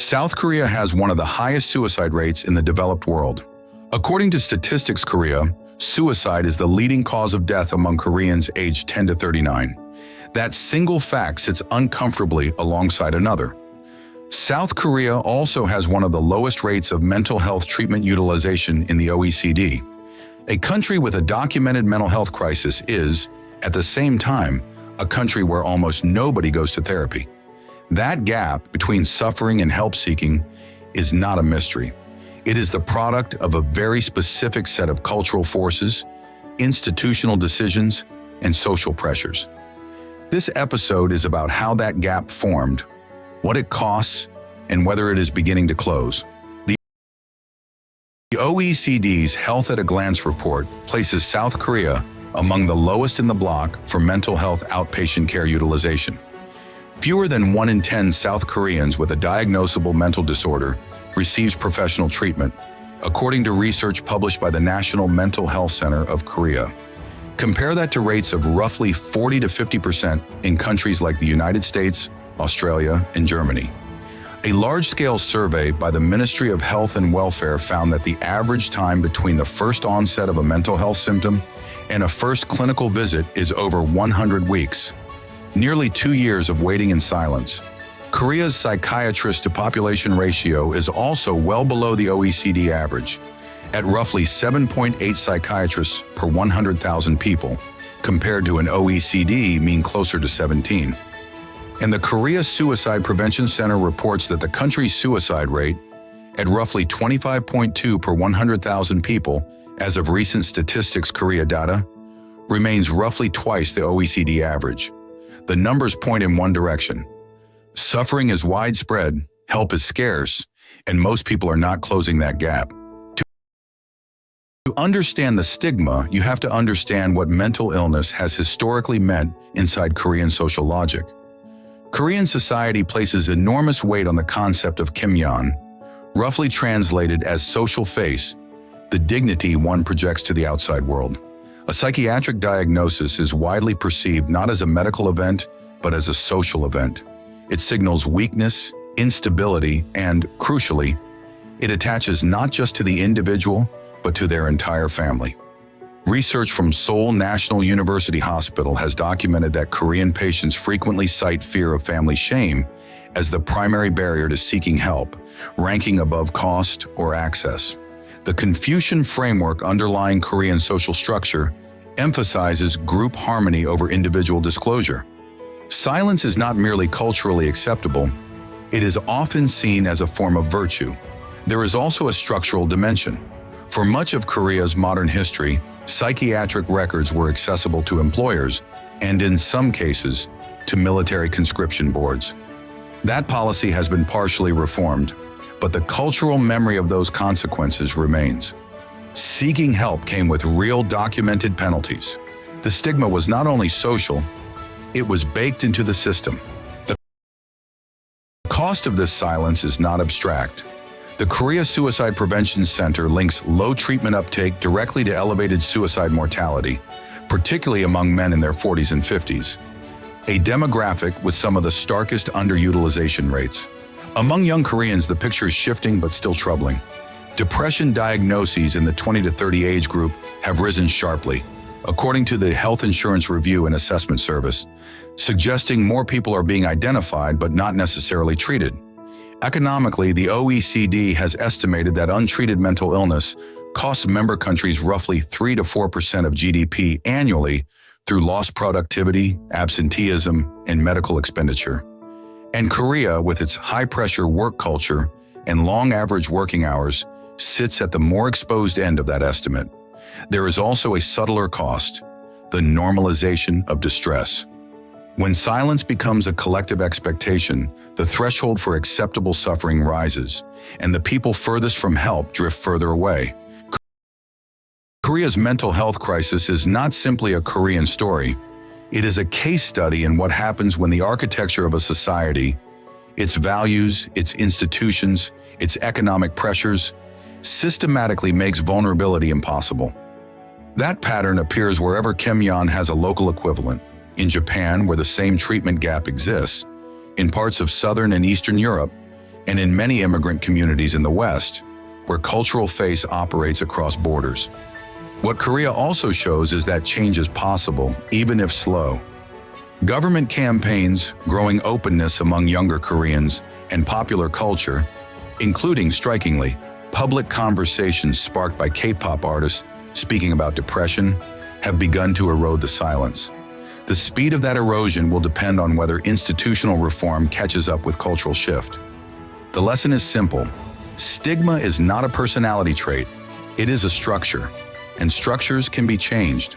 South Korea has one of the highest suicide rates in the developed world. According to Statistics Korea, suicide is the leading cause of death among Koreans aged 10 to 39. That single fact sits uncomfortably alongside another. South Korea also has one of the lowest rates of mental health treatment utilization in the OECD. A country with a documented mental health crisis is, at the same time, a country where almost nobody goes to therapy. That gap between suffering and help-seeking is not a mystery. It is the product of a very specific set of cultural forces, institutional decisions, and social pressures. This episode is about how that gap formed, what it costs, and whether it is beginning to close. The OECD's Health at a Glance report places South Korea among the lowest in the bloc for mental health outpatient care utilization. Fewer than 1 in 10 South Koreans with a diagnosable mental disorder receives professional treatment, according to research published by the National Mental Health Center of Korea. Compare that to rates of roughly 40 to 50% in countries like the United States, Australia, and Germany. A large-scale survey by the Ministry of Health and Welfare found that the average time between the first onset of a mental health symptom and a first clinical visit is over 100 weeks. Nearly 2 years of waiting in silence. Korea's psychiatrist to population ratio is also well below the OECD average, at roughly 7.8 psychiatrists per 100,000 people, compared to an OECD mean closer to 17. And the Korea Suicide Prevention Center reports that the country's suicide rate, at roughly 25.2 per 100,000 people as of recent Statistics Korea data, remains roughly twice the OECD average. The numbers point in one direction. Suffering is widespread, help is scarce, and most people are not closing that gap. To understand the stigma, you have to understand what mental illness has historically meant inside Korean social logic. Korean society places enormous weight on the concept of kimyeon, roughly translated as social face, the dignity one projects to the outside world. A psychiatric diagnosis is widely perceived not as a medical event, but as a social event. It signals weakness, instability, and, crucially, it attaches not just to the individual, but to their entire family. Research from Seoul National University Hospital has documented that Korean patients frequently cite fear of family shame as the primary barrier to seeking help, ranking above cost or access. The Confucian framework underlying Korean social structure emphasizes group harmony over individual disclosure. Silence is not merely culturally acceptable, it is often seen as a form of virtue. There is also a structural dimension. For much of Korea's modern history, psychiatric records were accessible to employers and, in some cases, to military conscription boards. That policy has been partially reformed, but the cultural memory of those consequences remains. Seeking help came with real documented penalties. The stigma was not only social, it was baked into the system. The cost of this silence is not abstract. The Korea Suicide Prevention Center links low treatment uptake directly to elevated suicide mortality, particularly among men in their 40s and 50s, a demographic with some of the starkest underutilization rates. Among young Koreans, the picture is shifting but still troubling. Depression diagnoses in the 20 to 30 age group have risen sharply, according to the Health Insurance Review and Assessment Service, suggesting more people are being identified but not necessarily treated. Economically, the OECD has estimated that untreated mental illness costs member countries roughly 3 to 4% of GDP annually through lost productivity, absenteeism, and medical expenditure. And Korea, with its high-pressure work culture and long average working hours, sits at the more exposed end of that estimate. There is also a subtler cost, the normalization of distress. When silence becomes a collective expectation, the threshold for acceptable suffering rises, and the people furthest from help drift further away. Korea's mental health crisis is not simply a Korean story. It is a case study in what happens when the architecture of a society, its values, its institutions, its economic pressures, systematically makes vulnerability impossible. That pattern appears wherever kimyeon has a local equivalent. In Japan, where the same treatment gap exists, in parts of Southern and Eastern Europe, and in many immigrant communities in the West, where cultural face operates across borders. What Korea also shows is that change is possible, even if slow. Government campaigns, growing openness among younger Koreans, and popular culture, including, strikingly, public conversations sparked by K-pop artists speaking about depression, have begun to erode the silence. The speed of that erosion will depend on whether institutional reform catches up with cultural shift. The lesson is simple. Stigma is not a personality trait. It is a structure, and structures can be changed.